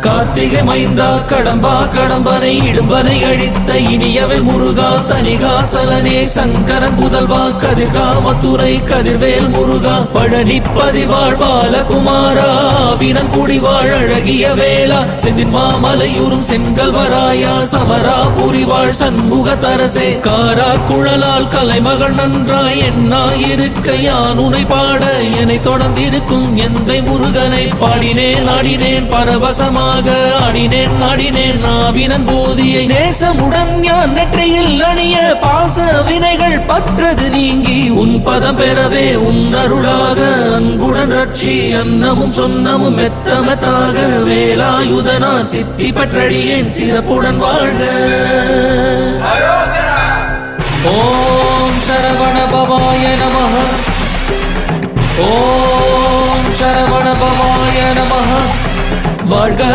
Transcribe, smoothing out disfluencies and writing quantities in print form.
கார்த்திகை மைந்தா கடம்பா கடம்பனை இடும்பனை அழித்த இனியவள் முருகா தனிகாசலனே சங்கரன் புதல்வா கதிர்கா மத்துரை கதிர்வேல் முருகா பழனி பதிவாழ் பாலகுமாரா வினன் குடிவாழ் அழகிய வேளா செந்தின் மாமலையூரும் செங்கல்வராயா சமரா புரிவாழ் சண்முக தரசே காரா குழலால் கலைமகள் நன்றாய் என்னாயிருக்க யான் உனை பாட என்னை தொடர்ந்திருக்கும் எந்தை முருகனை பாடினேன் ஆடினேன் பரவசமாக ஆடினேன் ஆடினேன் நாவினன் போதியை நேசமுடன் ஞான் நெற்றியில் அணிய பாச வினைகள் பற்றது நீங்கி உன் பதம் பெறவே உன் அருளாக அன்புடன் ரட்சி அன்னமும் சொன்னமும் மெத்தமெத்தாக வேலாயுதனா சித்தி பற்றடியேன் சிறப்புடன் வாழ்க. ஓம் சரவண பவாய நமஹ. ஓம் சரவண பவாய நமஹ. வாழ்க